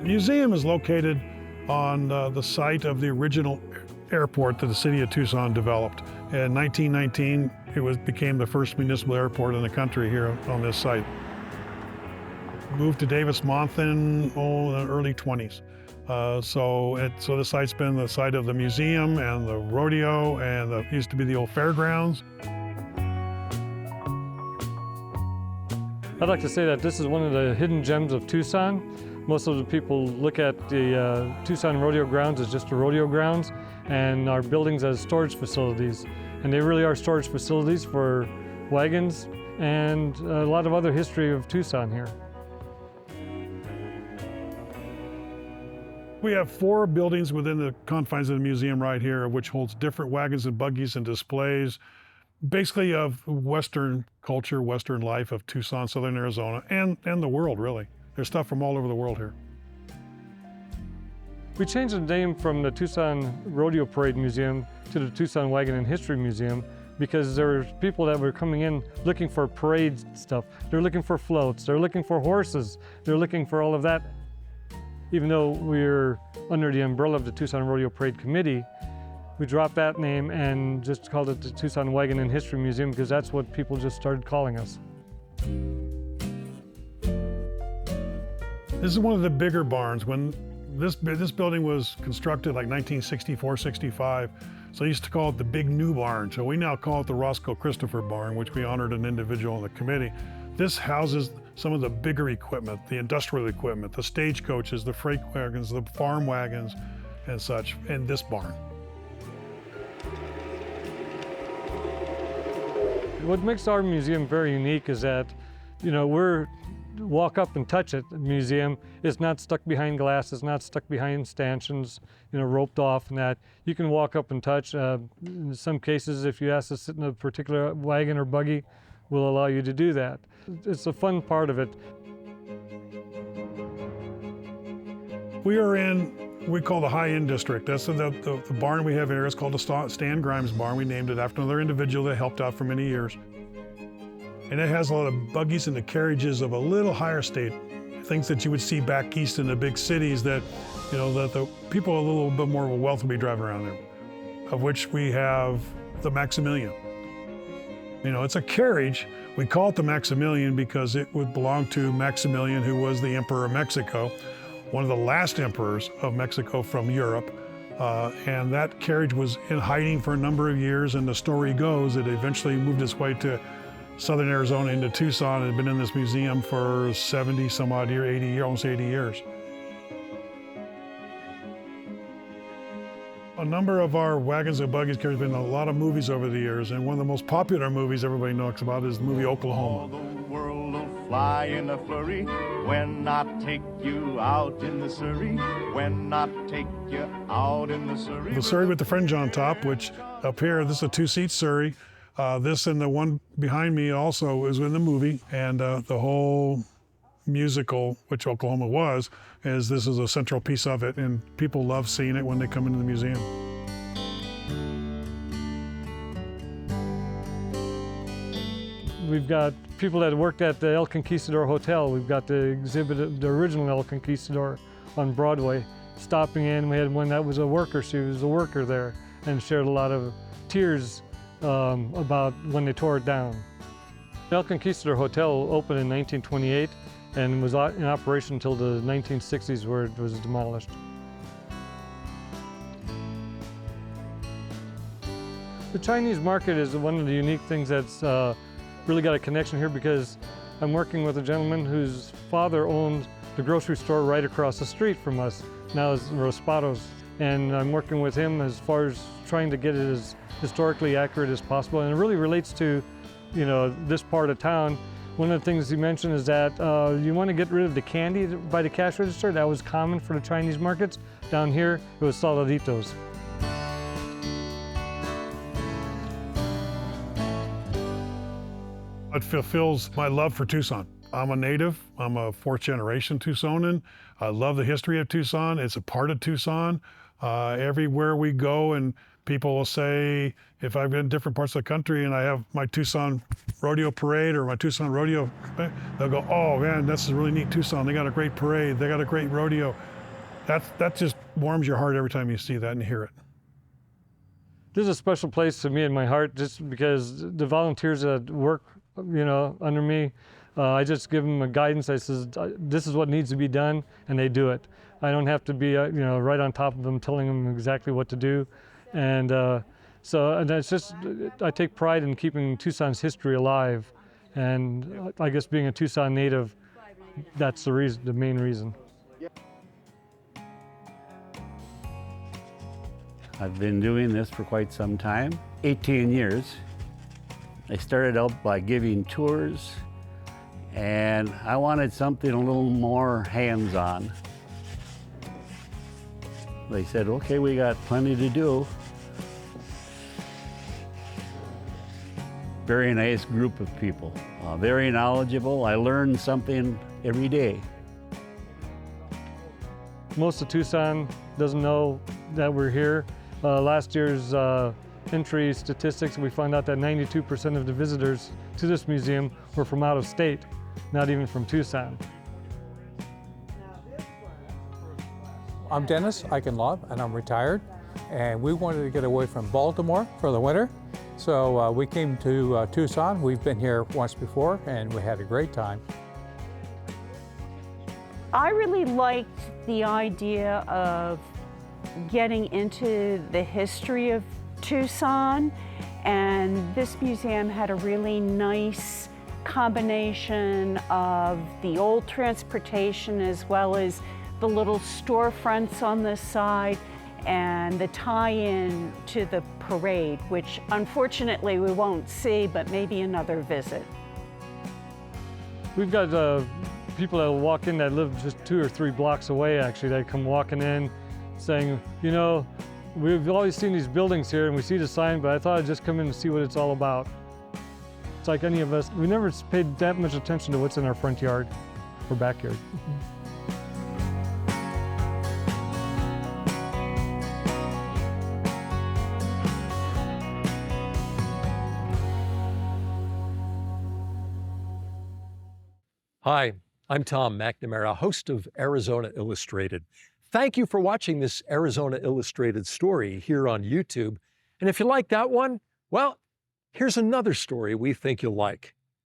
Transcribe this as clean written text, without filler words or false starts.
museum is located on the site of the original airport that the city of Tucson developed. In 1919, became the first municipal airport in the country here on this site. Moved to Davis-Monthan in the early 20s. So the site's been the site of the museum and the rodeo, and used to be the old fairgrounds. I'd like to say that this is one of the hidden gems of Tucson. Most of the people look at the Tucson Rodeo grounds as just the rodeo grounds, and our buildings as storage facilities. And they really are storage facilities for wagons and a lot of other history of Tucson here. We have 4 buildings within the confines of the museum right here, which holds different wagons and buggies and displays, basically of Western culture, Western life of Tucson, Southern Arizona, and the world, really. There's stuff from all over the world here. We changed the name from the Tucson Rodeo Parade Museum to the Tucson Wagon and History Museum because there were people that were coming in looking for parade stuff. They're looking for floats, they're looking for horses, they're looking for all of that. Even though we're under the umbrella of the Tucson Rodeo Parade Committee, we dropped that name and just called it the Tucson Wagon and History Museum because that's what people just started calling us. This is one of the bigger barns. When this building was constructed like 1964, 65, so they used to call it the Big New Barn. So we now call it the Roscoe Christopher Barn, which we honored an individual on the committee. This houses some of the bigger equipment, the industrial equipment, the stagecoaches, the freight wagons, the farm wagons, and such, in this barn. What makes our museum very unique is that, we're walk up and touch it. The museum is not stuck behind glass, it's not stuck behind stanchions, roped off and that. You can walk up and touch. In some cases, if you ask to sit in a particular wagon or buggy, we'll allow you to do that. It's a fun part of it. We are in, we call the high-end district. That's the barn we have here is called the Stan Grimes Barn. We named it after another individual that helped out for many years. And it has a lot of buggies and the carriages of a little higher state, things that you would see back east in the big cities that, that the people a little bit more of a wealth will be driving around there, of which we have the Maximilian. It's a carriage. We call it the Maximilian because it would belong to Maximilian, who was the Emperor of Mexico, one of the last emperors of Mexico from Europe. And that carriage was in hiding for a number of years, and the story goes it eventually moved its way to Southern Arizona into Tucson and had been in this museum for 70 some odd years, 80 years, almost 80 years. A number of our wagons and buggies carriers have been in a lot of movies over the years, and one of the most popular movies everybody knows about is the movie Oklahoma. All the world will fly in a flurry when I take you out in the Surrey, when I take you out in the Surrey. The Surrey with the fringe on top, which up here, this is a 2-seat Surrey. This and the one behind me also is in the movie, and the whole musical, which Oklahoma was, this is a central piece of it, and people love seeing it when they come into the museum. We've got people that worked at the El Conquistador Hotel. We've got the exhibit, the original El Conquistador on Broadway, stopping in. We had one that was a worker. She was a worker there and shared a lot of tears about when they tore it down. The El Conquistador Hotel opened in 1928 and was in operation until the 1960s, where it was demolished. The Chinese market is one of the unique things that's really got a connection here, because I'm working with a gentleman whose father owned the grocery store right across the street from us, now is Rospado's. And I'm working with him as far as trying to get it as historically accurate as possible. And it really relates to, this part of town. One of the things he mentioned is that you want to get rid of the candy by the cash register. That was common for the Chinese markets. Down here, it was saladitos. It fulfills my love for Tucson. I'm a native. I'm a 4th-generation Tucsonan. I love the history of Tucson. It's a part of Tucson. Everywhere we go, and people will say, if I've been in different parts of the country and I have my Tucson Rodeo Parade or my Tucson Rodeo, they'll go, oh man, this is really neat Tucson. They got a great parade. They got a great rodeo. that just warms your heart every time you see that and hear it. This is a special place to me in my heart, just because the volunteers that work, under me, I just give them a guidance. I says, this is what needs to be done, and they do it. I don't have to be, right on top of them, telling them exactly what to do. And and it's just, I take pride in keeping Tucson's history alive. And I guess being a Tucson native, that's the reason, the main reason. I've been doing this for quite some time, 18 years. I started out by giving tours, and I wanted something a little more hands-on. They said, okay, we got plenty to do. Very nice group of people, very knowledgeable. I learned something every day. Most of Tucson doesn't know that we're here. Last year's entry statistics, we found out that 92% of the visitors to this museum were from out of state, not even from Tucson. I'm Dennis Eichenlaub, and I'm retired, and we wanted to get away from Baltimore for the winter, so we came to Tucson. We've been here once before, and we had a great time. I really liked the idea of getting into the history of Tucson, and this museum had a really nice combination of the old transportation as well as the little storefronts on the side and the tie-in to the parade, which unfortunately we won't see, but maybe another visit. We've got people that will walk in that live just 2 or 3 blocks away, actually, that come walking in saying, we've always seen these buildings here and we see the sign, but I thought I'd just come in and see what it's all about. It's like any of us, we never paid that much attention to what's in our front yard or backyard. Hi, I'm Tom McNamara, host of Arizona Illustrated. Thank you for watching this Arizona Illustrated story here on YouTube. And if you like that one, well, here's another story we think you'll like.